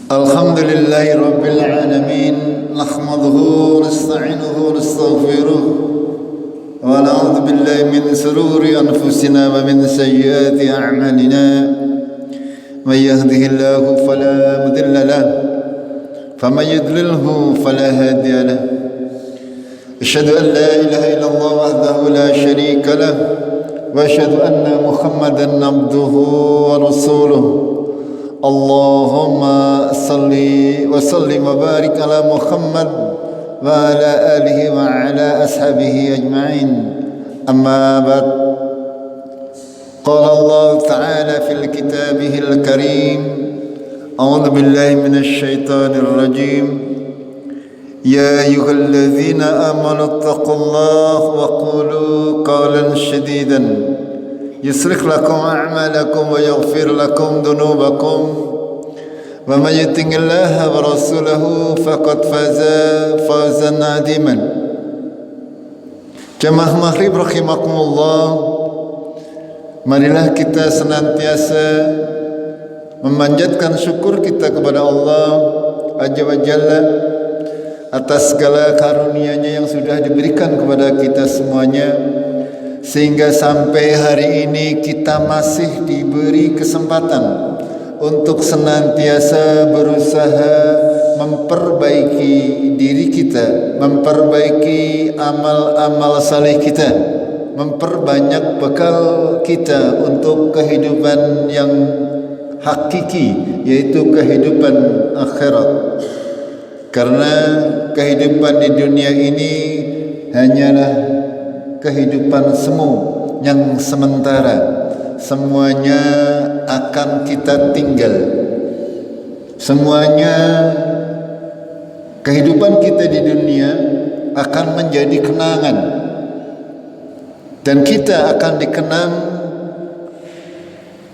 Alhamdulillahi Rabbil Alamin. Nahmaduhu wa nasta'inuhu wa nastaghfiruh wa na'udzu billahi min shururi anfusina wa min sayyiati a'malina. May yahdihillahu fala mudilla lahu wa may yudlilhu fala hadiya lahu. Asyhadu an la ilaha illallah wahdahu la syarika lahu wa asyhadu anna Muhammadan abduhu wa rasuluh. Allahumma salli wa sallim wa barik ala Muhammad wa ala alihi wa ala ashabihi ajma'in. Amma ba'd. Qala Allah ta'ala fil kitabihil karim. A'udzu billahi minasy syaithanir rajim. Ya ayyuhalladzina amanu taqullaha wa qulu qawlan shadidan يصلح لكم أعمالكم ويغفر لكم ذنوبكم ومن يطع الله ورسوله فقد فاز فوزا عظيما. Jamaah maghrib rahimakumullah, marilah kita senantiasa memanjatkan syukur kita kepada Allah Azza wa Jalla atas segala karunia-Nya yang sudah diberikan kepada kita semuanya, sehingga sampai hari ini kita masih diberi kesempatan untuk senantiasa berusaha memperbaiki diri kita, memperbaiki amal-amal saleh kita, memperbanyak bekal kita untuk kehidupan yang hakiki, yaitu kehidupan akhirat. Karena kehidupan di dunia ini hanyalah kehidupan semu yang sementara. Semuanya akan kita tinggal. Semuanya, kehidupan kita di dunia akan menjadi kenangan, dan kita akan dikenang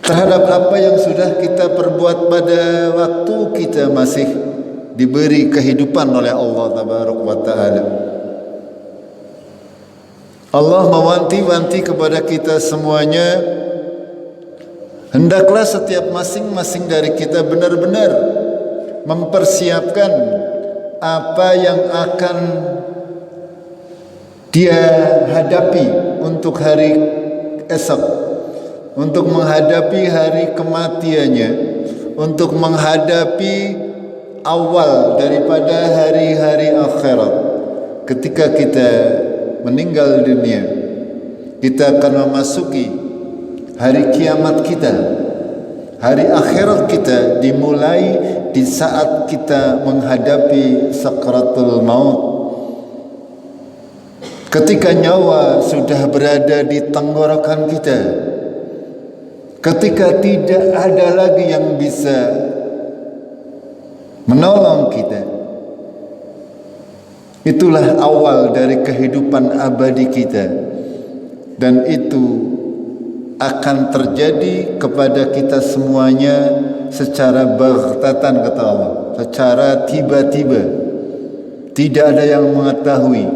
terhadap apa yang sudah kita perbuat pada waktu kita masih diberi kehidupan oleh Allah Tabaraka wa Ta'ala. Allah mewanti-wanti kepada kita semuanya, hendaklah setiap masing-masing dari kita benar-benar mempersiapkan apa yang akan dia hadapi untuk hari esok, untuk menghadapi hari kematiannya, untuk menghadapi awal daripada hari-hari akhirat. Ketika kita meninggal dunia, kita akan memasuki hari kiamat kita. Hari akhirat kita dimulai di saat kita menghadapi sakratul maut. Ketika nyawa sudah berada di tenggorokan kita, ketika tidak ada lagi yang bisa menolong kita, itulah awal dari kehidupan abadi kita, dan itu akan terjadi kepada kita semuanya secara baghtatan, kata Allah, secara tiba-tiba. Tidak ada yang mengetahui.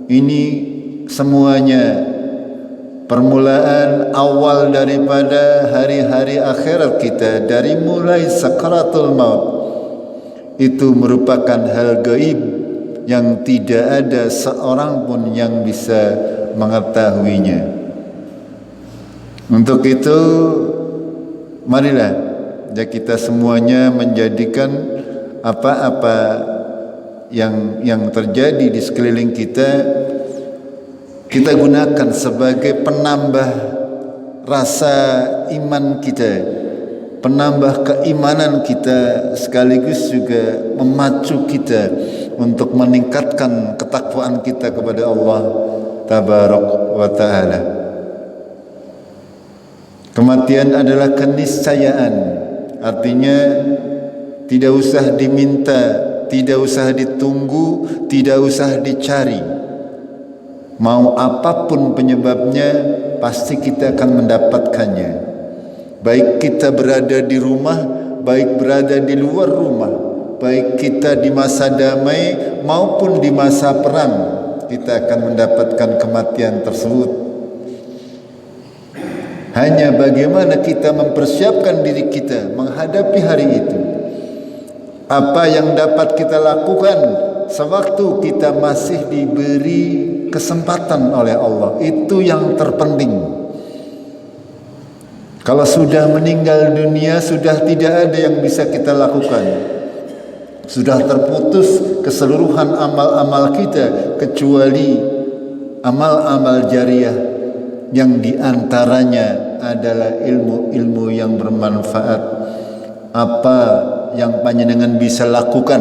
Ini semuanya permulaan awal daripada hari-hari akhirat kita, dari mulai sakaratul maut. Itu merupakan hal gaib yang tidak ada seorang pun yang bisa mengetahuinya. Untuk itu, marilah kita semuanya menjadikan apa-apa yang terjadi di sekeliling kita, kita gunakan sebagai penambah rasa iman kita, penambah keimanan kita, sekaligus juga memacu kita untuk meningkatkan ketakwaan kita kepada Allah Tabaraka wa Ta'ala. Kematian adalah keniscayaan, artinya tidak usah diminta, tidak usah ditunggu, tidak usah dicari. Mau apapun penyebabnya, pasti kita akan mendapatkannya. Baik kita berada di rumah, baik berada di luar rumah, baik kita di masa damai maupun di masa perang, kita akan mendapatkan kematian tersebut. Hanya bagaimana kita mempersiapkan diri kita menghadapi hari itu. Apa yang dapat kita lakukan sewaktu kita masih diberi kesempatan oleh Allah, itu yang terpenting. Kalau sudah meninggal dunia, sudah tidak ada yang bisa kita lakukan. Sudah terputus keseluruhan amal-amal kita, kecuali amal-amal jariah yang diantaranya adalah ilmu-ilmu yang bermanfaat. Apa yang panjenengan bisa lakukan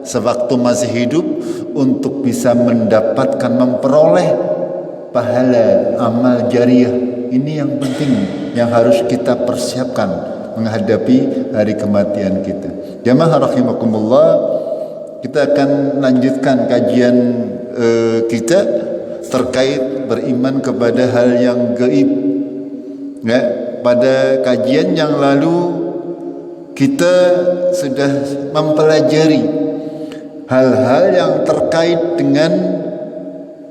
sewaktu masih hidup untuk bisa mendapatkan, memperoleh pahala amal jariah? Ini yang penting, yang harus kita persiapkan menghadapi hari kematian kita. Jamaah rahimakumullah, kita akan lanjutkan kajian kita terkait beriman kepada hal yang gaib. Ya, pada kajian yang lalu kita sudah mempelajari hal-hal yang terkait dengan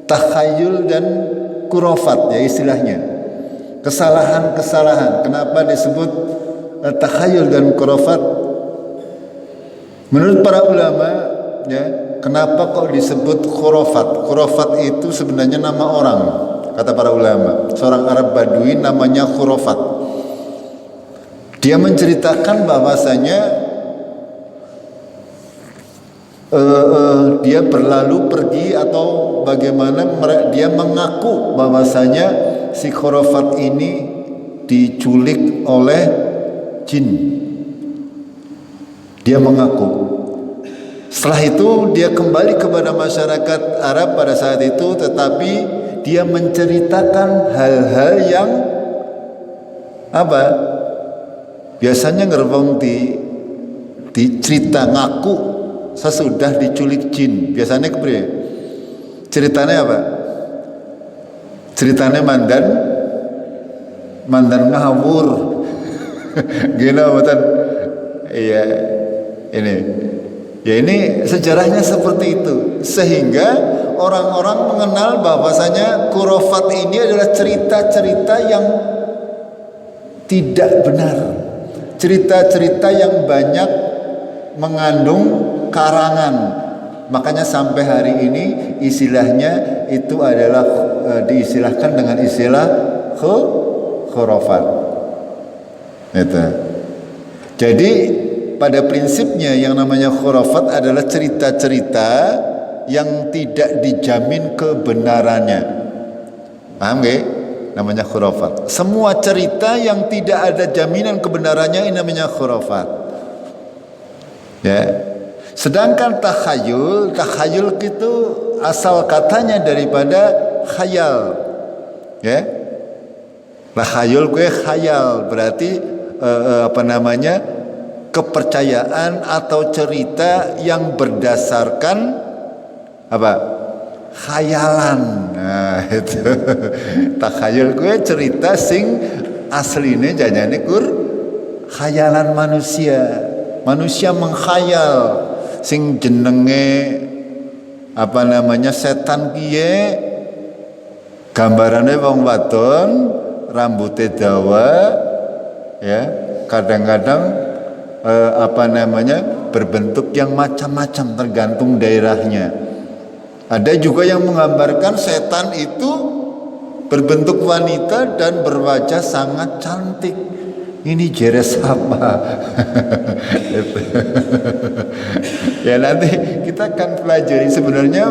takhayul dan khurafat, ya istilahnya. Kesalahan-kesalahan. Kenapa disebut takhayul dan khurafat? Menurut para ulama, ya, kenapa kok disebut khurafat? Khurafat itu sebenarnya nama orang, kata para ulama. Seorang Arab Badui namanya khurafat. Dia menceritakan bahwasanya dia berlalu pergi atau bagaimana dia mengaku bahwasanya si khurafat ini diculik oleh jin. Dia mengaku. Setelah itu dia kembali kepada masyarakat Arab pada saat itu, tetapi dia menceritakan hal-hal yang apa? Biasanya ngerbong di cerita ngaku sesudah diculik jin. Biasanya kepriye? Ceritanya apa? Ceritanya mandan ngawur. Gila betul. Iya, ini. Ya ini sejarahnya seperti itu. Sehingga orang-orang mengenal bahwasanya khurafat ini adalah cerita-cerita yang tidak benar. Cerita-cerita yang banyak mengandung karangan. Makanya sampai hari ini istilahnya itu adalah diistilahkan dengan istilah khurafat. Itu. Jadi pada prinsipnya yang namanya khurafat adalah cerita-cerita yang tidak dijamin kebenarannya. Paham nggak? Namanya khurafat. Semua cerita yang tidak ada jaminan kebenarannya ini namanya khurafat. Ya. Sedangkan takhayul itu asal katanya daripada khayal. Ya. Takhayul gue khayal berarti kepercayaan atau cerita yang berdasarkan apa? Khayalan. Nah, itu. Takhayul gue cerita sing asline jajane khayalan manusia. Manusia mengkhayal sing jenenge setan piye, gambarane wong wadon, rambutnya dawa, ya, kadang-kadang berbentuk yang macam-macam tergantung daerahnya. Ada juga yang menggambarkan setan itu berbentuk wanita dan berwajah sangat cantik. Ini jeres apa? Ya nanti kita akan pelajari sebenarnya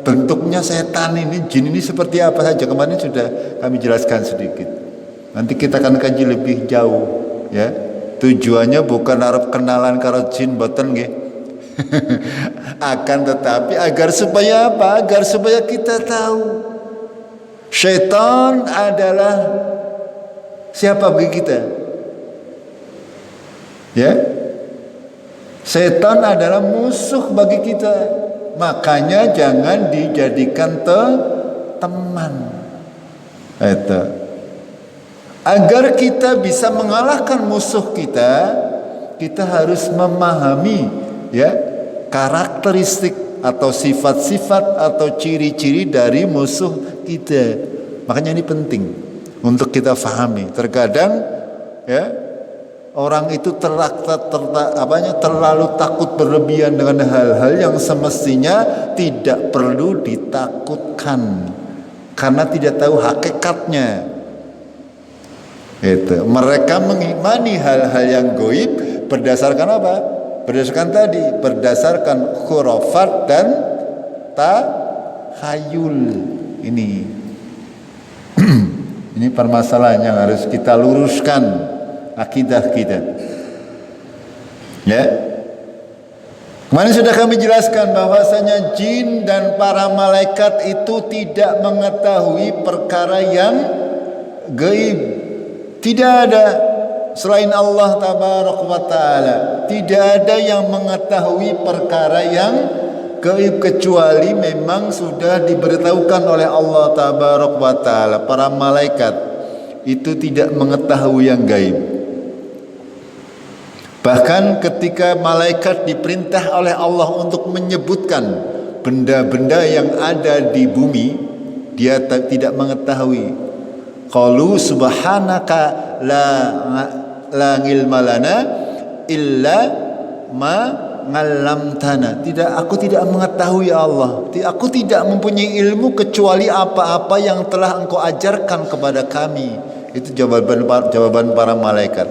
bentuknya setan ini, jin ini seperti apa saja. Kemarin sudah kami jelaskan sedikit. Nanti kita akan kaji lebih jauh, ya. Tujuannya bukan arep kenalan karo jin boten nggih. Akan tetapi agar supaya apa? Agar supaya kita tahu syaitan adalah siapa bagi kita. Ya. Syaitan adalah musuh bagi kita. Makanya jangan dijadikan teman. Itu. Agar kita bisa mengalahkan musuh kita, kita harus memahami, ya, karakteristik atau sifat-sifat atau ciri-ciri dari musuh kita. Makanya ini penting untuk kita fahami. Terkadang, ya, orang itu terlalu takut berlebihan dengan hal-hal yang semestinya tidak perlu ditakutkan karena tidak tahu hakikatnya. Itu. Mereka mengimani hal-hal yang gaib berdasarkan apa? Berdasarkan khurafat dan takhayul. Ini permasalahan yang harus kita luruskan akidah kita. Ya. Kemarin sudah kami jelaskan bahwasanya jin dan para malaikat itu tidak mengetahui perkara yang gaib. Tidak ada selain Allah tabaraka wa taala. Tidak ada yang mengetahui perkara yang gaib kecuali memang sudah diberitahukan oleh Allah tabaraka wa taala. Para malaikat itu tidak mengetahui yang gaib. Bahkan ketika malaikat diperintah oleh Allah untuk menyebutkan benda-benda yang ada di bumi, dia tidak mengetahui. Qalu subhanaka la ilma lana illa ma 'allamtana. Aku tidak mengetahui ya Allah. Aku tidak mempunyai ilmu kecuali apa-apa yang telah Engkau ajarkan kepada kami. Itu jawaban para malaikat.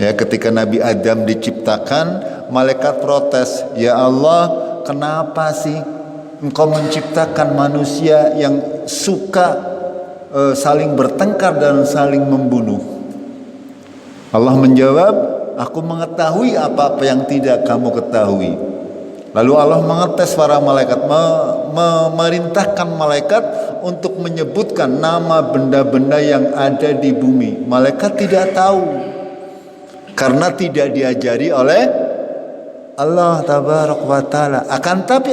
Ya, ketika Nabi Adam diciptakan, malaikat protes, "Ya Allah, kenapa sih Engkau menciptakan manusia yang suka saling bertengkar dan saling membunuh?" Allah menjawab, "Aku mengetahui apa-apa yang tidak kamu ketahui." Lalu Allah mengetes para malaikat, memerintahkan malaikat untuk menyebutkan nama benda-benda yang ada di bumi. Malaikat tidak tahu karena tidak diajari oleh Allah tabaraka wa taala. Akan tapi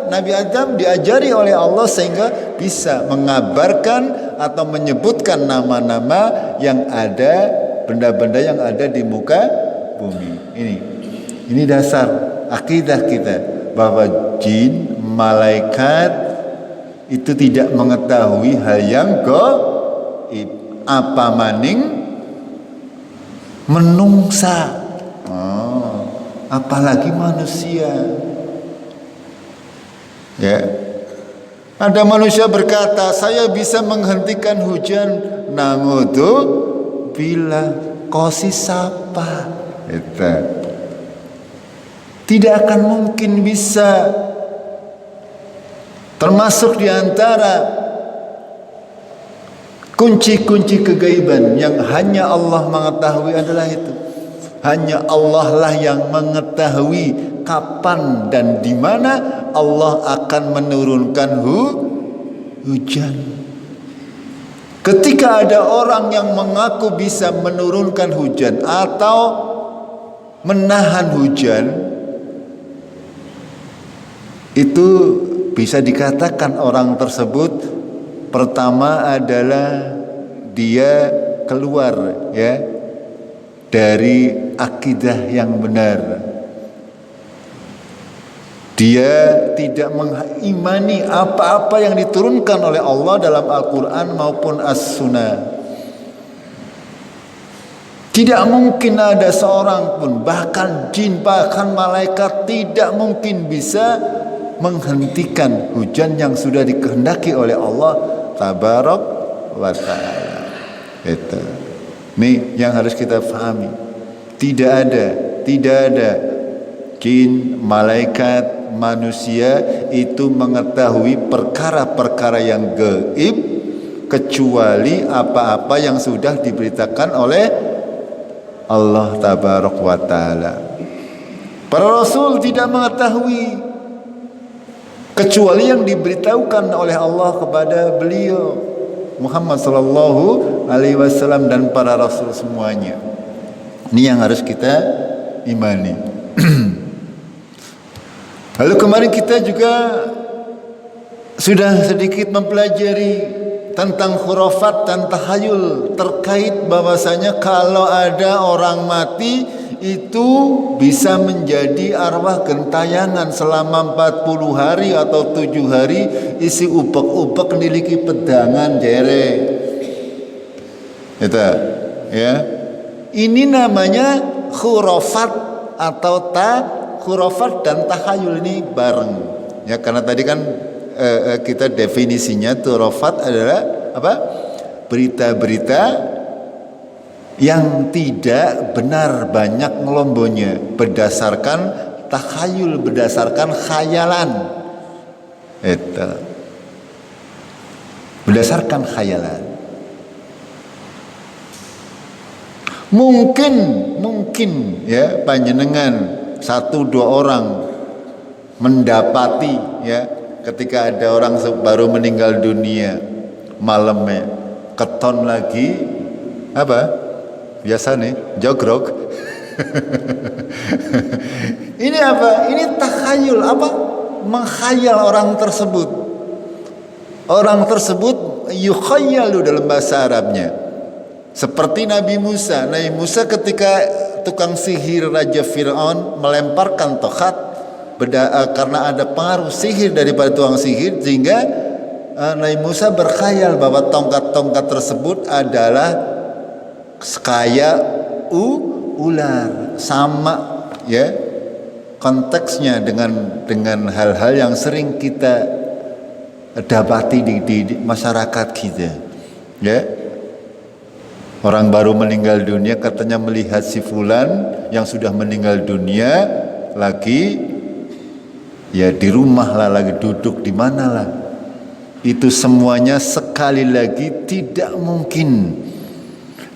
Nabi Adam diajari oleh Allah sehingga bisa mengabarkan atau menyebutkan nama-nama yang ada, benda-benda yang ada di muka bumi. Ini dasar akidah kita bahwa jin, malaikat itu tidak mengetahui hal yang gaib, apa maning menungsa, apalagi manusia. Ya, ada manusia berkata, "Saya bisa menghentikan hujan." Nangudu bila kosi sapa, itu tidak akan mungkin bisa. Termasuk diantara kunci-kunci kegaiban yang hanya Allah mengetahui adalah itu. Hanya Allah lah yang mengetahui kapan dan di mana Allah akan menurunkan hujan. Ketika ada orang yang mengaku bisa menurunkan hujan atau menahan hujan, itu bisa dikatakan orang tersebut pertama adalah dia keluar ya dari akidah yang benar. Dia tidak mengimani apa-apa yang diturunkan oleh Allah dalam Al-Quran maupun As-Sunnah. Tidak mungkin ada seorang pun, bahkan jin, bahkan malaikat, tidak mungkin bisa menghentikan hujan yang sudah dikehendaki oleh Allah tabarak wa ta'ala. Itu. Ini yang harus kita pahami. Tidak ada jin, malaikat, manusia itu mengetahui perkara-perkara yang gaib kecuali apa-apa yang sudah diberitakan oleh Allah tabarak wa ta'ala. Para rasul tidak mengetahui kecuali yang diberitahukan oleh Allah kepada beliau Muhammad sallallahu alaihi wasallam dan para rasul semuanya. Ini yang harus kita imani. Lalu kemarin kita juga sudah sedikit mempelajari tentang khurafat dan tahayul terkait bahwasanya kalau ada orang mati itu bisa menjadi arwah gentayangan selama 40 hari atau 7 hari isi ubek-ubek niliki pedangan jere. Itu ya. Ini namanya khurafat atau khurafat dan tahayul ini bareng. Ya, karena tadi kan kita definisinya khurafat adalah apa? Berita-berita yang tidak benar, banyak ngelombonya, berdasarkan tahayul, berdasarkan khayalan. Itu. Berdasarkan khayalan. Mungkin ya panjenengan 1-2 orang mendapati ya ketika ada orang baru meninggal dunia malamnya keton lagi apa biasa nih jogrok. Ini apa? Ini takhayul, apa? Menghayal orang tersebut. Orang tersebut yukhayyalu dalam bahasa Arabnya. Seperti Nabi Musa. Nabi Musa ketika tukang sihir Raja Fir'aun melemparkan tongkat karena ada pengaruh sihir daripada tukang sihir, sehingga Nabi Musa berkhayal bahwa tongkat-tongkat tersebut adalah kaya ular, sama ya konteksnya dengan hal-hal yang sering kita dapati di masyarakat kita ya. Orang baru meninggal dunia katanya melihat si fulan yang sudah meninggal dunia lagi ya di rumah lah, lagi duduk di mana lah. Itu semuanya sekali lagi tidak mungkin.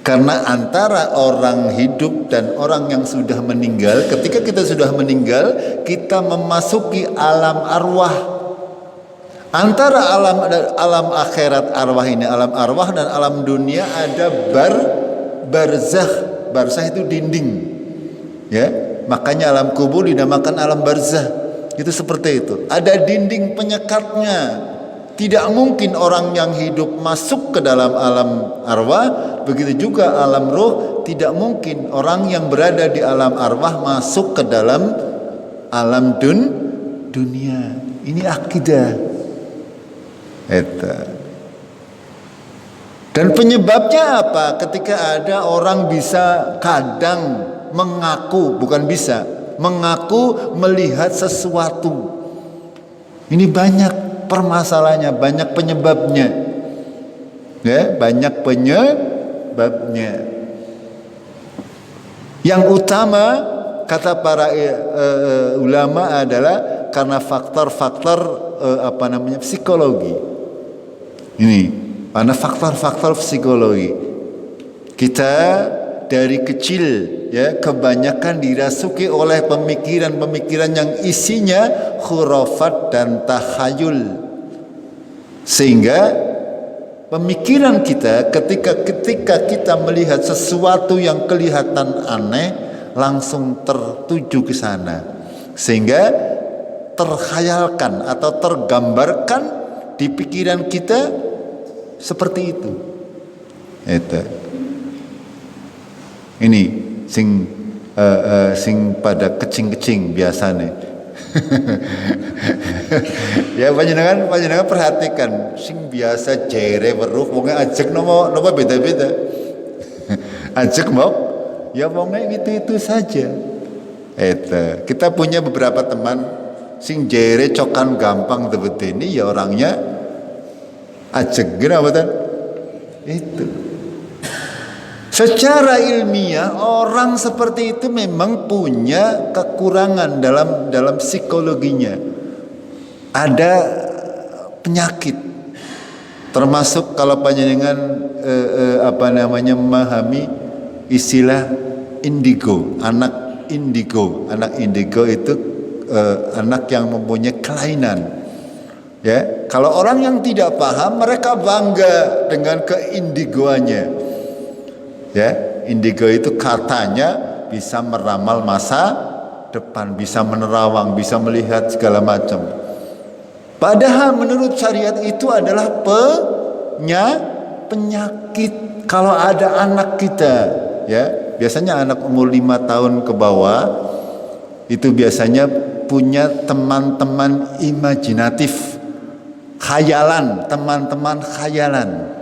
Karena antara orang hidup dan orang yang sudah meninggal, ketika kita sudah meninggal, kita memasuki alam arwah. Antara alam akhirat arwah ini, alam arwah dan alam dunia ada barzakh. Barzakh itu dinding. Ya, makanya alam kubur dinamakan alam barzakh. Itu seperti itu. Ada dinding penyekatnya. Tidak mungkin orang yang hidup masuk ke dalam alam arwah, begitu juga alam roh. Tidak mungkin orang yang berada di alam arwah masuk ke dalam alam dunia. Ini akidah. Dan penyebabnya apa? Ketika ada orang bisa kadang mengaku, bukan bisa, mengaku melihat sesuatu. Ini banyak permasalahannya, banyak penyebabnya. Ya, banyak penyebabnya. Yang utama kata para ulama adalah karena faktor-faktor psikologi. Ini karena faktor-faktor psikologi. Kita dari kecil ya kebanyakan dirasuki oleh pemikiran-pemikiran yang isinya khurafat dan takhayul, sehingga pemikiran kita ketika kita melihat sesuatu yang kelihatan aneh langsung tertuju ke sana, sehingga terkhayalkan atau tergambarkan di pikiran kita seperti itu. Ini sing pada kecing-kecing biasanya. Ya panjenengan perhatikan sing biasa jere weruh wong ajek nopo beda-beda. Ajek mau ya wongnya itu saja. Kita punya beberapa teman sing jere cokan gampang ini ya orangnya ajek kenapa kan? Itu. Secara ilmiah orang seperti itu memang punya kekurangan dalam psikologinya. Ada penyakit. Termasuk kalau panjenengan memahami istilah indigo, anak indigo. Anak indigo itu anak yang mempunyai kelainan. Ya, kalau orang yang tidak paham mereka bangga dengan keindigoannya. Ya, indigo itu katanya bisa meramal masa depan, bisa menerawang, bisa melihat segala macam. Padahal menurut syariat itu adalah penyakit. Kalau ada anak kita, ya, biasanya anak umur 5 tahun ke bawah itu biasanya punya teman-teman imajinatif. Khayalan, teman-teman khayalan.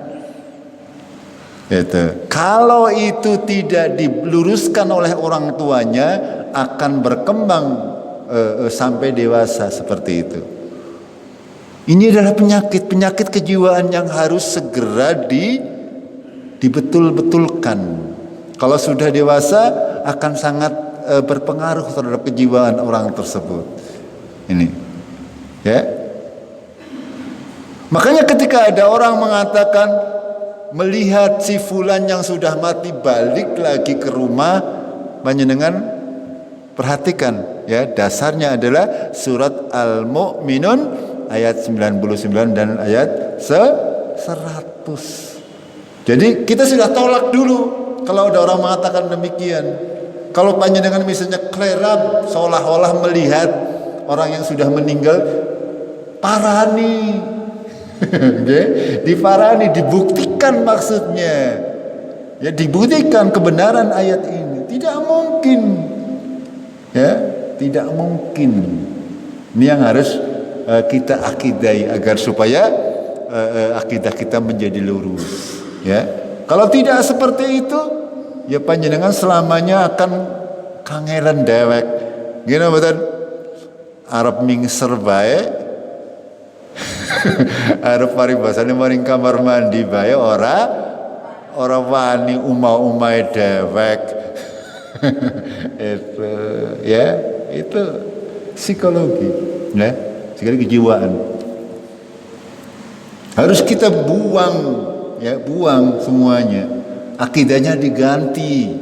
Itu. Kalau itu tidak diluruskan oleh orang tuanya, akan berkembang sampai dewasa seperti itu. Ini adalah penyakit kejiwaan yang harus segera dibetul-betulkan. Kalau sudah dewasa akan sangat berpengaruh terhadap kejiwaan orang tersebut. Ini, ya. Makanya ketika ada orang mengatakan melihat si fulan yang sudah mati balik lagi ke rumah, panjenengan perhatikan, ya, dasarnya adalah surat Al-Mu'minun ayat 99 dan ayat 100. Jadi kita sudah tolak dulu kalau ada orang mengatakan demikian. Kalau panjenengan misalnya klerap seolah-olah melihat orang yang sudah meninggal, parani, diparani, dibuktikan maksudnya, ya, dibuktikan kebenaran ayat ini. Tidak mungkin, ya, tidak mungkin. Ini yang harus kita akidai agar supaya akidah kita menjadi lurus, ya. Kalau tidak seperti itu, ya panjenengan selamanya akan kangelan dewek. Gini betul, Arab mingser bae, Arab paribasane maring kamar mandi bae ora wani umai dewek. Itu, ya, itu psikologi, ya, psikologi kejiwaan. Harus kita buang, ya, buang semuanya. Akidahnya diganti.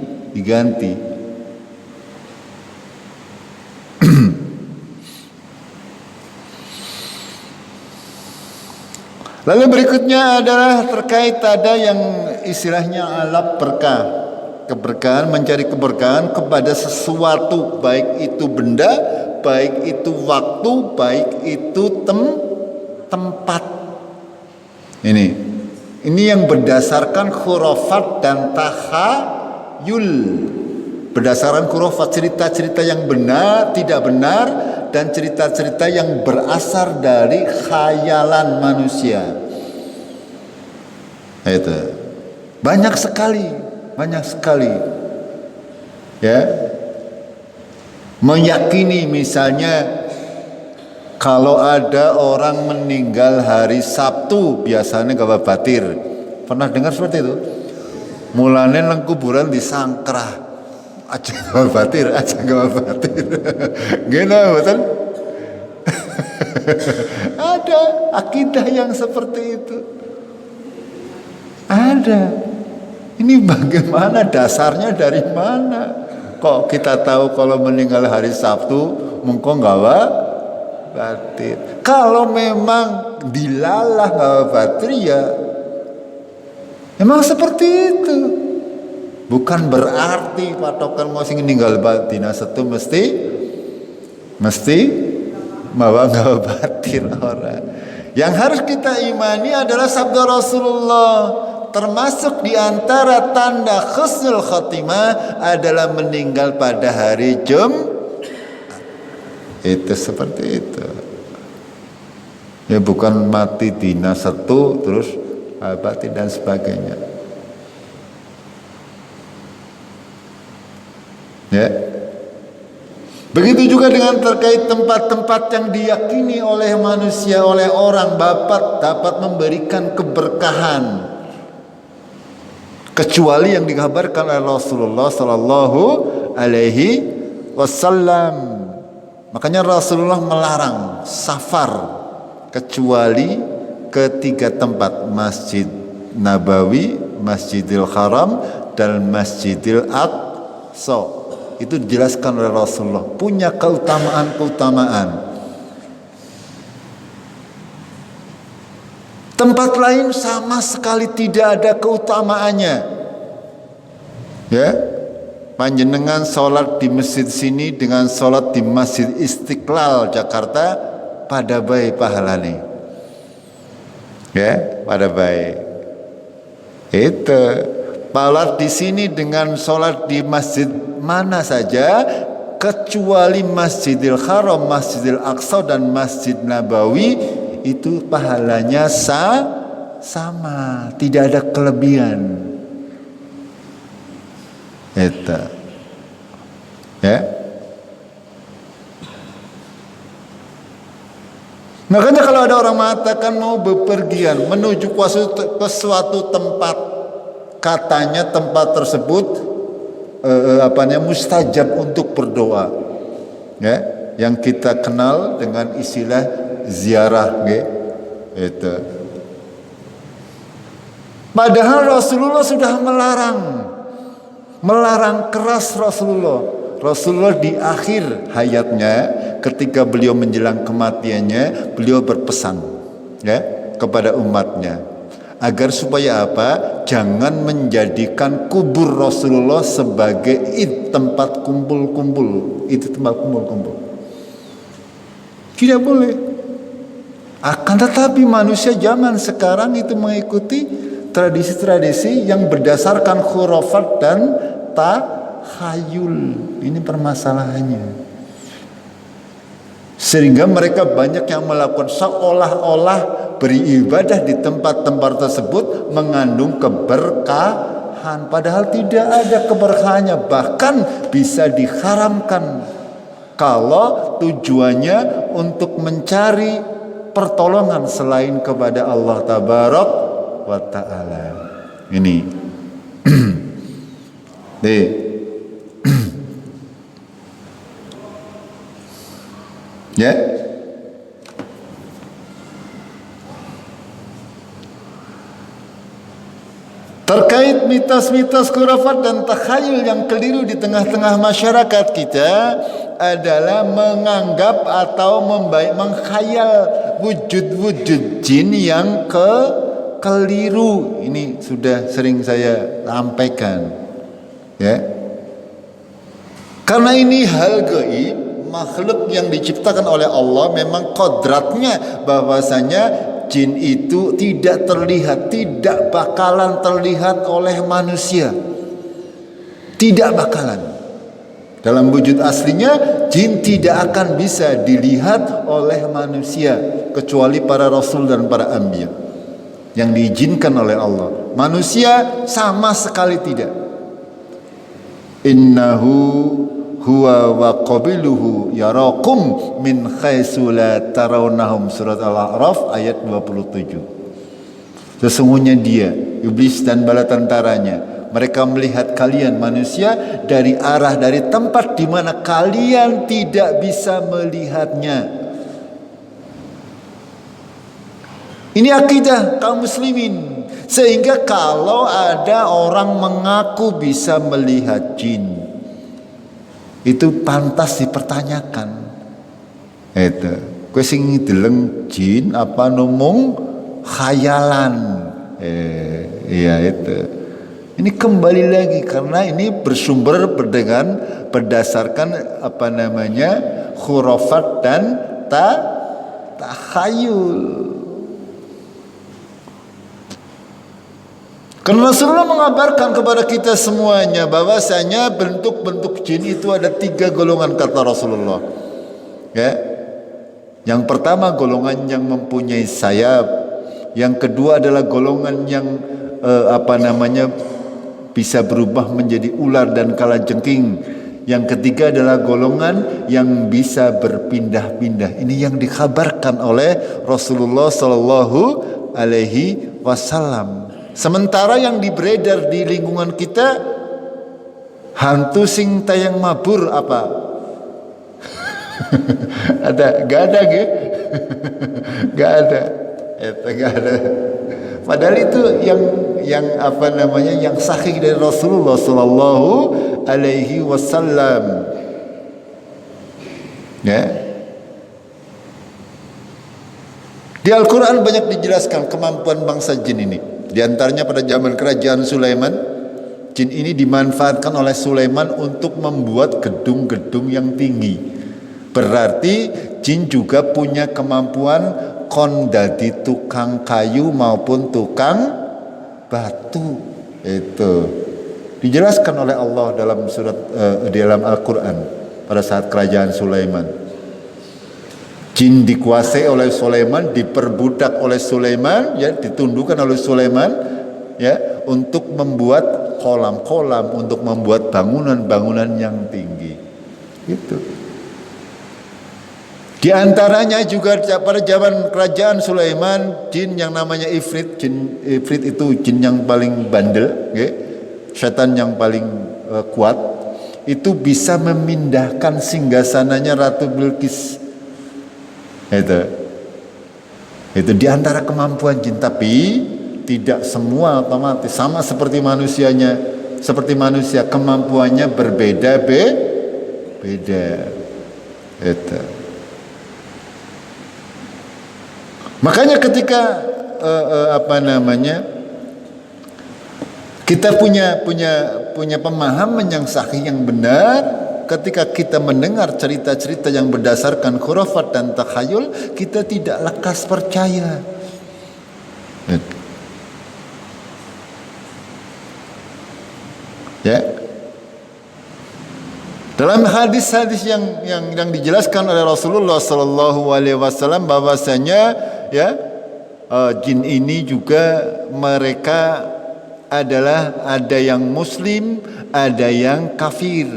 Lalu berikutnya adalah terkait ada yang istilahnya alap berkah. Keberkahan, mencari keberkahan kepada sesuatu, baik itu benda, baik itu waktu, baik itu tempat. Ini yang berdasarkan khurafat dan takhayul. Berdasarkan khurafat, cerita-cerita yang benar, tidak benar, dan cerita-cerita yang berasal dari khayalan manusia. Itu banyak sekali, ya. Meyakini misalnya kalau ada orang meninggal hari Sabtu, biasanya gawa batir. Pernah dengar seperti itu? Mulane nang kuburan disangkrah. Aja gawa batir. Gini betul? Ada akidah yang seperti itu. Ada. Ini bagaimana, dasarnya dari mana? Kok kita tahu kalau meninggal hari Sabtu mengko gawa batir? Kalau memang dilalah gawa batir, ya memang seperti itu. Bukan berarti patokan mau sing ninggal dina setu mesti bawa gawa batir orang. Yang harus kita imani adalah sabda Rasulullah. Termasuk di antara tanda husnul khotimah adalah meninggal pada hari Jumat. Itu seperti itu. Ya, bukan mati dina setu terus batin dan sebagainya. Ya. Begitu juga dengan terkait tempat-tempat yang diyakini oleh manusia, oleh orang dapat memberikan keberkahan. Kecuali yang dikabarkan oleh Rasulullah Sallallahu Alaihi Wasallam. Makanya Rasulullah melarang safar kecuali ketiga tempat: Masjid Nabawi, Masjidil Haram, dan Masjidil Aqsa. Itu dijelaskan oleh Rasulullah, punya keutamaan. Tempat lain sama sekali tidak ada keutamaannya. Ya, panjenengan sholat di masjid sini dengan sholat di Masjid Istiqlal Jakarta pada baik pahalane. Ya, pada baik. Itu sholat di sini dengan sholat di masjid mana saja kecuali Masjidil Haram, Masjidil Aqsa, dan Masjid Nabawi. Itu pahalanya sama, tidak ada kelebihan. Eta. Ya. Makanya kalau ada orang mengatakan mau bepergian menuju ke suatu tempat, katanya tempat tersebut mustajab untuk berdoa, ya, yang kita kenal dengan istilah ziarah, itu. Padahal Rasulullah sudah melarang keras. Rasulullah di akhir hayatnya, ketika beliau menjelang kematiannya, beliau berpesan, ya, kepada umatnya agar supaya apa? Jangan menjadikan kubur Rasulullah sebagai tempat kumpul-kumpul. Itu tempat kumpul-kumpul. Tidak boleh. Akan tetapi manusia zaman sekarang itu mengikuti tradisi-tradisi yang berdasarkan khurafat dan takhayul. Ini permasalahannya. Sehingga mereka banyak yang melakukan seolah-olah beribadah di tempat-tempat tersebut mengandung keberkahan, padahal tidak ada keberkahannya, bahkan bisa diharamkan kalau tujuannya untuk mencari pertolongan selain kepada Allah Tabarak wa Ta'ala. Ini ya. Terkait mitos-mitos khurafat dan takhayul yang keliru di tengah-tengah masyarakat kita adalah menganggap atau mengkhayal wujud-wujud jin yang keliru. Ini sudah sering saya sampaikan, ya. Karena ini hal gaib, makhluk yang diciptakan oleh Allah, memang kodratnya bahwasanya jin itu tidak terlihat, tidak bakalan terlihat oleh manusia. Tidak bakalan. Dalam wujud aslinya, jin tidak akan bisa dilihat oleh manusia kecuali para rasul dan para anbiya yang diizinkan oleh Allah. Manusia sama sekali tidak. Innahu huwa wa qabiluhu yarakum min khaisu la tarawnahum, surat Al-A'raf ayat 27. Sesungguhnya dia, iblis dan bala tentaranya, mereka melihat kalian manusia dari tempat di mana kalian tidak bisa melihatnya. Ini akidah kaum muslimin. Sehingga kalau ada orang mengaku bisa melihat jin, itu pantas dipertanyakan. Itu, kowe sing deleng jin apa numung khayalan? Iya itu. Ini kembali lagi karena ini bersumber berdasarkan khurafat dan takhayul. Karena Rasulullah mengabarkan kepada kita semuanya bahwasanya bentuk-bentuk jin itu ada 3 golongan, kata Rasulullah. Ya. Yang pertama golongan yang mempunyai sayap. Yang kedua adalah golongan yang bisa berubah menjadi ular dan kalajengking. Yang ketiga adalah golongan yang bisa berpindah-pindah. Ini yang dikabarkan oleh Rasulullah sallallahu alaihi wasallam. Sementara yang beredar di lingkungan kita, hantu sing tayang mabur apa? Ada? Gak ada, gitu? Gak ada. Gak ada. Padahal itu yang sahih dari Rasulullah sallallahu alaihi wasallam. Ya. Di Al-Quran banyak dijelaskan kemampuan bangsa jin ini. Di antaranya pada zaman kerajaan Sulaiman, jin ini dimanfaatkan oleh Sulaiman untuk membuat gedung-gedung yang tinggi. Berarti jin juga punya kemampuan dadi tukang kayu maupun tukang batu. Itu dijelaskan oleh Allah dalam dalam Al-Quran pada saat kerajaan Sulaiman. Jin dikuasai oleh Sulaiman, diperbudak oleh Sulaiman, ya, ditundukkan oleh Sulaiman, ya, untuk membuat kolam-kolam untuk membuat bangunan-bangunan yang tinggi. Itu. Di antaranya juga pada zaman kerajaan Sulaiman, jin yang namanya Ifrit. Ifrit itu jin yang paling bandel, okay? Setan yang paling kuat. Itu bisa memindahkan singgasananya Ratu Bilqis. Itu di antara kemampuan jin, tapi tidak semua otomatis sama seperti manusianya. Seperti manusia, kemampuannya berbeda-beda. Itu. Makanya ketika kita punya pemahaman yang sahih, yang benar, ketika kita mendengar cerita-cerita yang berdasarkan khurafat dan takhayul, kita tidak lekas percaya. Ya. Dalam hadis-hadis yang dijelaskan oleh Rasulullah sallallahu alaihi wasallam bahwasanya jin ini juga mereka adalah ada yang muslim, ada yang kafir.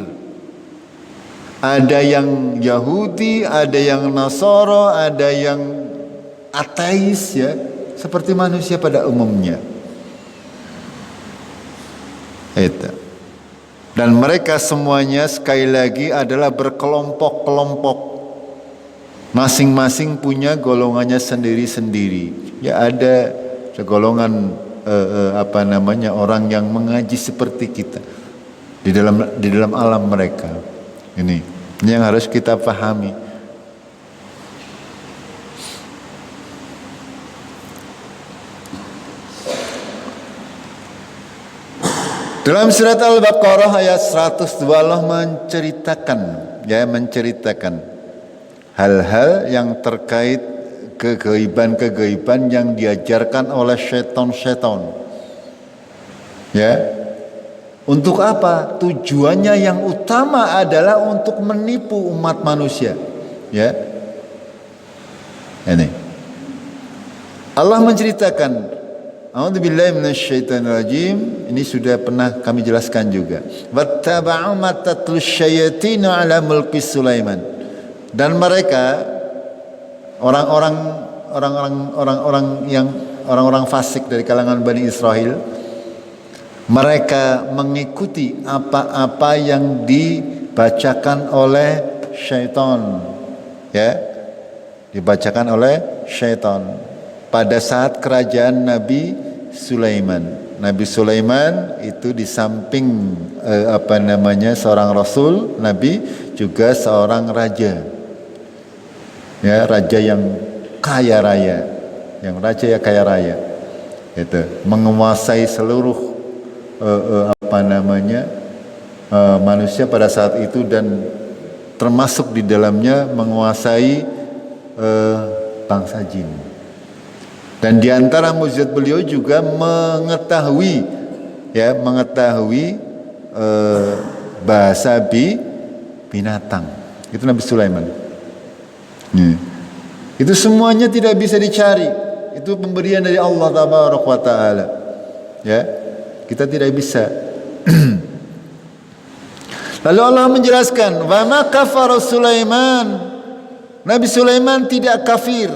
Ada yang Yahudi, ada yang Nasara, ada yang ateis, ya, seperti manusia pada umumnya. Itu. Dan mereka semuanya sekali lagi adalah berkelompok-kelompok. Masing-masing punya golongannya sendiri-sendiri. Ya, ada segolongan orang yang mengaji seperti kita di dalam alam mereka. Ini yang harus kita pahami. Dalam surat Al-Baqarah ayat 102 Allah menceritakan hal-hal yang terkait kegaiban-kegaiban yang diajarkan oleh syaitan-syaitan. Ya. Untuk apa? Tujuannya yang utama adalah untuk menipu umat manusia. Ya. Ini. Allah menceritakan, A'udzubillahi minasyaitonirrajim. Ini sudah pernah kami jelaskan juga. Wattaba'u ma tatlus syayatin 'ala mulki Sulaiman. Dan mereka orang-orang fasik dari kalangan Bani Israel, mereka mengikuti apa-apa yang dibacakan oleh syaitan. Ya. Dibacakan oleh syaitan pada saat kerajaan Nabi Sulaiman. Nabi Sulaiman itu di samping seorang rasul, nabi, juga seorang raja. Ya, raja yang kaya raya. Yang raja ya kaya raya. Itu menguasai seluruh manusia pada saat itu, dan termasuk di dalamnya menguasai bangsa jin. Dan di antara mukjizat beliau juga mengetahui bahasa binatang. Itu Nabi Sulaiman. Itu semuanya tidak bisa dicari. Itu pemberian dari Allah Tabaraka wa Taala. Ya, kita tidak bisa. Lalu Allah menjelaskan, wa ma kafara Sulaiman. Nabi Sulaiman tidak kafir.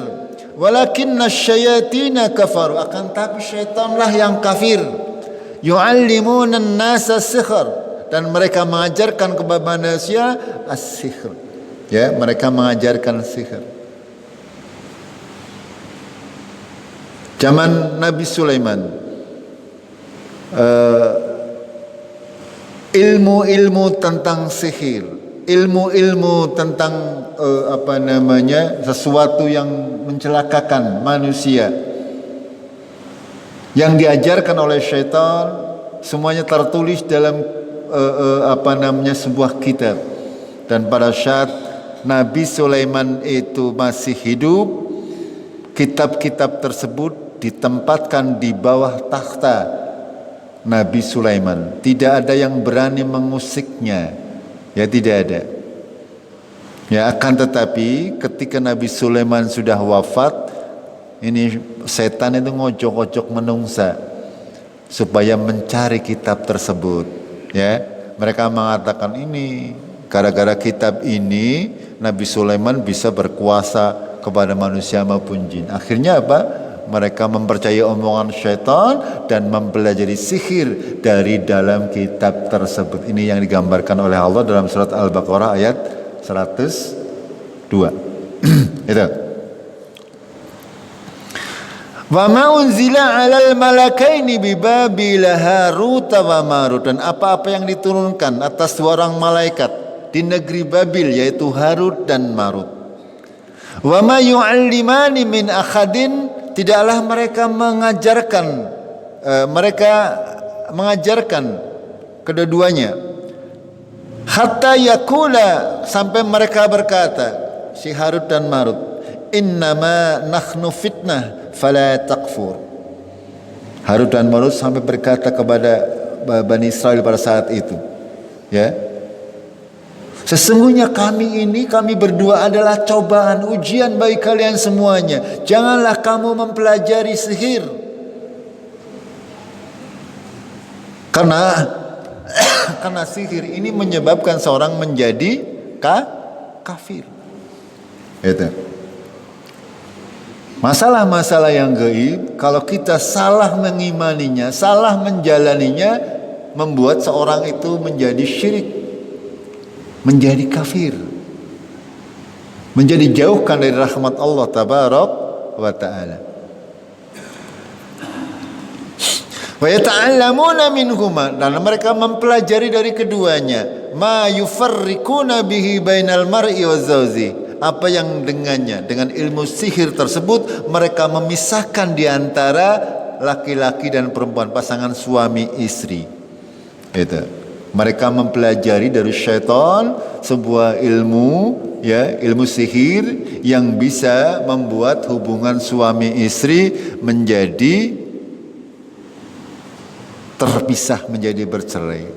Walakinna syayatina kafaru, akan tapi syaitanlah yang kafir. Yu'allimuna an-nasa sihr, dan mereka mengajarkan kepada manusia as-sihr. Ya, mereka mengajarkan sihir. Zaman Nabi Sulaiman, ilmu-ilmu tentang sihir, ilmu-ilmu tentang sesuatu yang mencelakakan manusia yang diajarkan oleh syaitan, semuanya tertulis dalam sebuah kitab. Dan pada saat Nabi Sulaiman itu masih hidup, kitab-kitab tersebut ditempatkan di bawah takhta Nabi Sulaiman. Tidak ada yang berani mengusiknya. Ya, tidak ada. Ya, akan tetapi ketika Nabi Sulaiman sudah wafat, ini setan itu ngojok-ngojok menungsa. supaya mencari kitab tersebut. Ya, mereka mengatakan ini gara-gara kitab ini Nabi Sulaiman bisa berkuasa kepada manusia maupun jin. Akhirnya apa? Mereka mempercayai omongan syaitan dan mempelajari sihir dari dalam kitab tersebut. Ini yang digambarkan oleh Allah dalam surat Al-Baqarah ayat 102. Itu. Wa ma unzila 'alal malakaini bi Babil Harut wa Marut, dan apa-apa yang diturunkan atas dua orang malaikat di negeri Babil yaitu Harut dan Marut. Wa ma yu'allimani min akhadin, tidaklah mereka mengajarkan kedua-duanya hatta yakula, sampai mereka berkata, si Harut dan Marut, innama nahnu fitnah fala takfur. Harut dan Marut sampai berkata kepada Bani Israel pada saat itu, ya, sesungguhnya kami berdua adalah cobaan, ujian bagi kalian semuanya. Janganlah kamu mempelajari sihir. Karena sihir ini menyebabkan seorang menjadi kafir. Itu. Masalah-masalah yang gaib, kalau kita salah mengimaninya, salah menjalaninya, membuat seorang itu menjadi syirik, menjadi kafir, menjadi jauhkan dari rahmat Allah tabarak wa ta'ala. Wa yata'allamuna minhuma, dan mereka mempelajari dari keduanya, ma yufarriquna bihi bainal mar'i wa zawji, apa yang dengannya, dengan ilmu sihir tersebut mereka memisahkan di antara laki-laki dan perempuan, pasangan suami istri. Itu. Mereka mempelajari dari syaitan sebuah ilmu, ya, ilmu sihir yang bisa membuat hubungan suami istri menjadi terpisah, menjadi bercerai.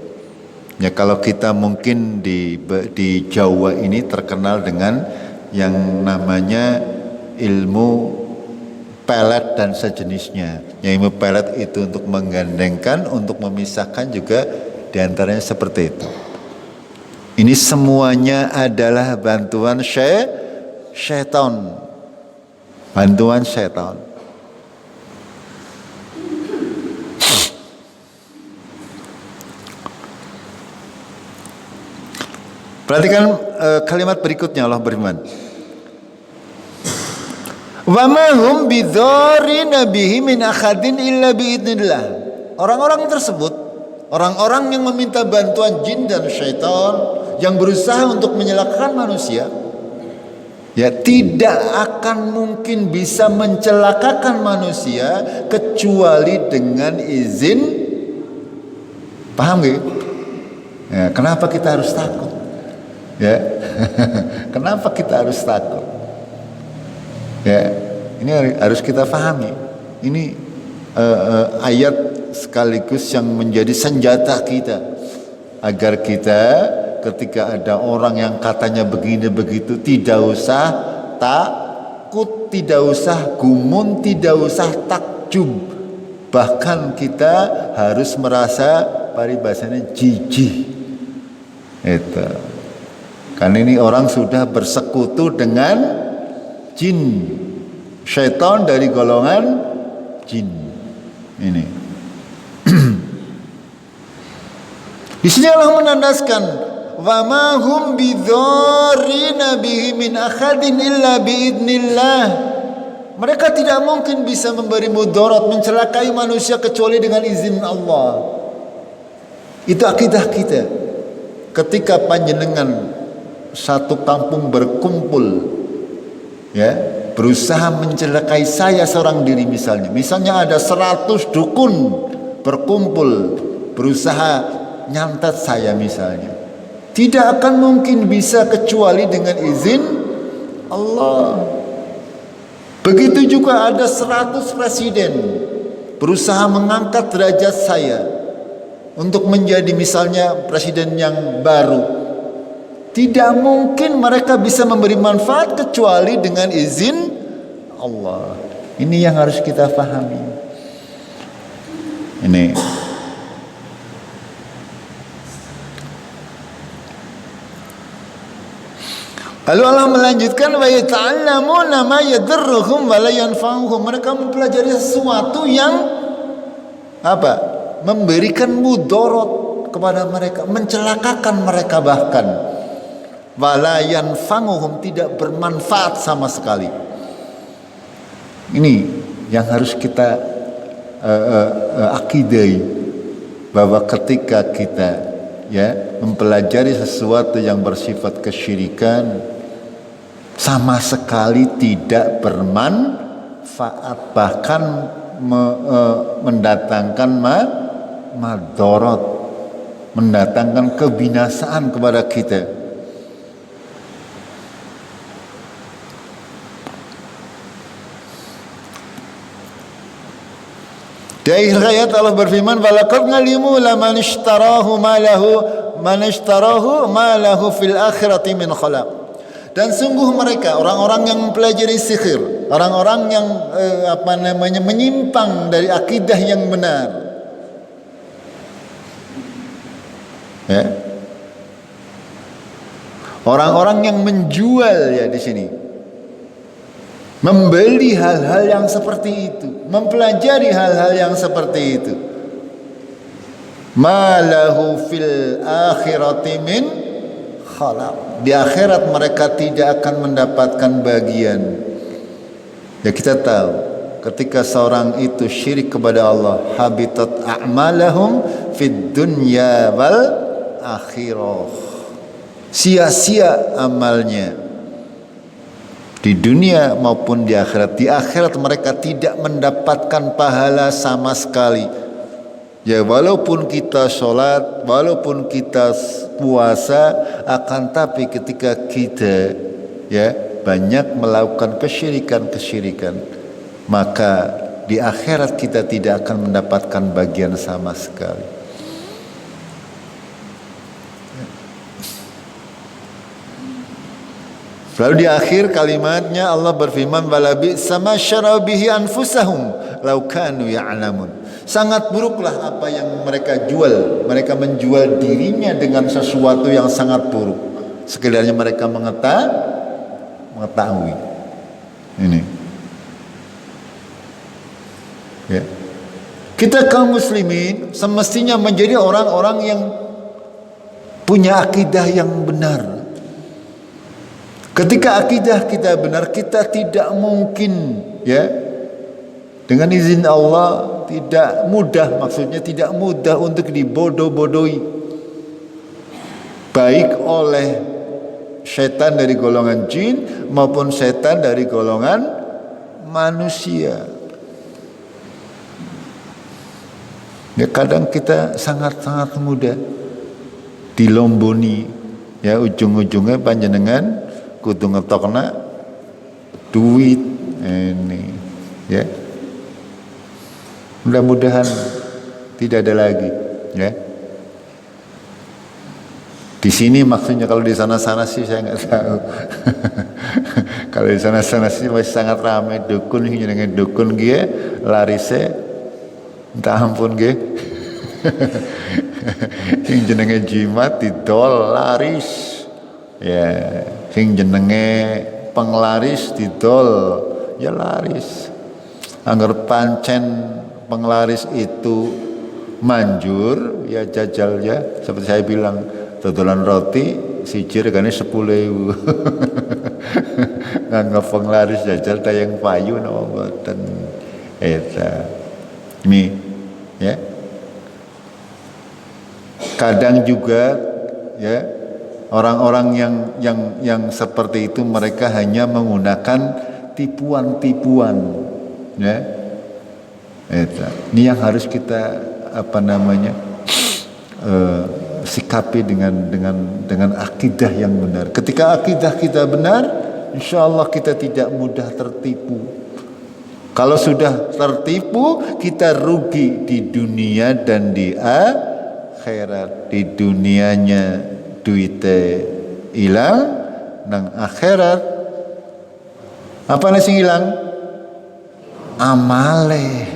Ya, kalau kita mungkin di Jawa ini terkenal dengan yang namanya ilmu pelet dan sejenisnya. Yang ilmu pelet itu untuk menggandengkan, untuk memisahkan juga. Di antaranya seperti itu. Ini semuanya adalah bantuan syaitan. Bantuan syaitan. Perhatikan kalimat berikutnya, Allah berfirman, wa ma hum bidzarrina bihi min akhadin illa biidznillah. Orang-orang tersebut, orang-orang yang meminta bantuan jin dan syaitan, yang berusaha untuk menyelakakan manusia, ya, tidak akan mungkin bisa mencelakakan manusia kecuali dengan izin. Paham gak? Ya, kenapa kita harus takut? Ya, kenapa kita harus takut? Ya, ini harus kita pahami. Ini ayat sekaligus yang menjadi senjata kita, agar kita ketika ada orang yang katanya begini begitu, tidak usah takut, tidak usah gumun, tidak usah takjub. Bahkan kita harus merasa paribasanya jijik. Itu. Karena ini orang sudah bersekutu dengan jin, syaitan dari golongan jin. Ini. Di sini Allah menandaskan, wa ma hum bidzarrina bihi min akhadin illa biidznillah. Mereka tidak mungkin bisa memberi mudarat, mencelakai manusia kecuali dengan izin Allah. Itu akidah kita. Ketika panjenengan satu kampung berkumpul, ya, berusaha mencelakai saya seorang diri, misalnya ada 100 dukun berkumpul berusaha nyantet saya misalnya, tidak akan mungkin bisa kecuali dengan izin Allah. Begitu juga ada 100 presiden berusaha mengangkat derajat saya untuk menjadi misalnya presiden yang baru, tidak mungkin mereka bisa memberi manfaat kecuali dengan izin Allah. Ini yang harus kita pahami. Ini lalu Allah melanjutkan, wa yata'allamuna ma yadurruhum wa la yanfa'uhum. Mereka mempelajari sesuatu yang apa? Memberikan mudarat kepada mereka, mencelakakan mereka, bahkan wa la yanfa'uhum, tidak bermanfaat sama sekali. Ini yang harus kita akidai, bahwa ketika kita mempelajari sesuatu yang bersifat kesyirikan, sama sekali tidak bermanfaat, bahkan mendatangkan madarat, mendatangkan kebinasaan kepada kita. Di akhir ayat Allah berfirman, walaqad ngalimu laman ishtarahu ma lahu fil akhirati min khalaq. Dan sungguh mereka, orang-orang yang mempelajari sihir, orang-orang yang menyimpang dari akidah yang benar, orang-orang yang menjual di sini, membeli hal-hal yang seperti itu, mempelajari hal-hal yang seperti itu, ma lahu fil akhirati min khalaq. Di akhirat mereka tidak akan mendapatkan bagian. Ya, kita tahu ketika seorang itu syirik kepada Allah, habitat a'malahum fid dunya wal akhirah. Sia-sia amalnya di dunia maupun di akhirat. Di akhirat mereka tidak mendapatkan pahala sama sekali. Ya, walaupun kita sholat, walaupun kita puasa, akan tapi ketika kita banyak melakukan kesyirikan, maka di akhirat kita tidak akan mendapatkan bagian sama sekali. Lalu di akhir kalimatnya Allah berfirman, walabi sama syarabihi anfusahum law kanu ya'lamun. Sangat buruklah apa yang mereka jual. Mereka menjual dirinya dengan sesuatu yang sangat buruk, sekiranya mereka mengetahui. Ini kita kaum muslimin semestinya menjadi orang-orang yang punya akidah yang benar. Ketika akidah kita benar, kita tidak mungkin dengan izin Allah tidak mudah untuk dibodoh-bodohi, baik oleh setan dari golongan jin maupun setan dari golongan manusia. Ya, kadang kita sangat-sangat mudah dilomboni, ujung-ujungnya panjenengan kudu ngetokna duit ini, mudah-mudahan tidak ada lagi, Di sini maksudnya, kalau di sana-sana sih saya nggak tahu. Kalau di sana-sana sih masih sangat ramai dukun, jenenge dukun gie larise entah ampun gie. Sing jenenge jimat didol laris. Ya, sing jenenge penglaris didol ya laris. Angger pancen penglaris itu manjur ya jajal ya, seperti saya bilang, dodolan roti siji regane 10.000. Nganggep penglaris jajal tayang payu napa mboten. Eta. Ini kadang juga orang-orang yang seperti itu, mereka hanya menggunakan tipuan-tipuan, Ini yang harus kita sikapi dengan akidah yang benar. Ketika akidah kita benar, insya Allah kita tidak mudah tertipu. Kalau sudah tertipu, kita rugi di dunia dan di akhirat. Di dunianya duitnya hilang, nang akhirat apa nasi hilang? amale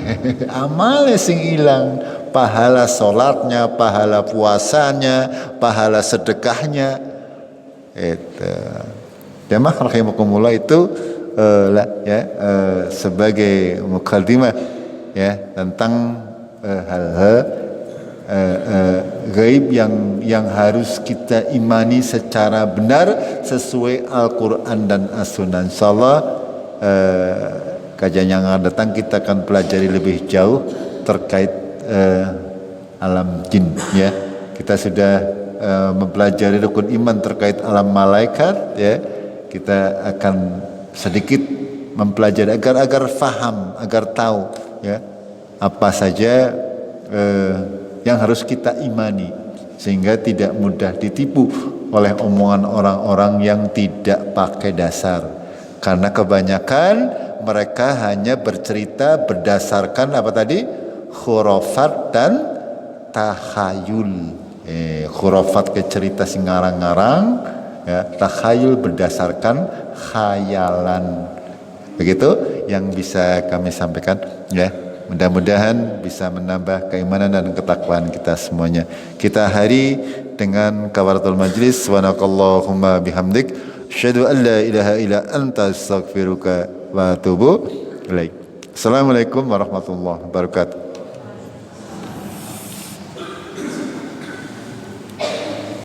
amale sing ilang, pahala sholatnya, pahala puasanya, pahala sedekahnya. Itu jamaah rahimakumullah, itu sebagai mukaddimah ya tentang hal-hal gaib yang harus kita imani secara benar sesuai Al-Quran dan As-Sunnah. Insyaallah kajian yang akan datang kita akan pelajari lebih jauh terkait alam jin ya. Kita sudah mempelajari rukun iman terkait alam malaikat ya. Kita akan sedikit mempelajari agar faham, agar tahu ya apa saja yang harus kita imani sehingga tidak mudah ditipu oleh omongan orang-orang yang tidak pakai dasar. Karena kebanyakan mereka hanya bercerita berdasarkan apa tadi? Khurafat dan takhayul. Khurafat ke cerita sing ngarang-ngarang ya, takhayul berdasarkan khayalan. Begitu yang bisa kami sampaikan ya. Mudah-mudahan bisa menambah keimanan dan ketakwaan kita semuanya. Kita hari dengan kafaratul majlis. Subhanakallahumma bihamdik, asyhadu an la ilaha illa anta, astaghfiruka wa atubu ilaik. Assalamualaikum warahmatullahi wabarakatuh.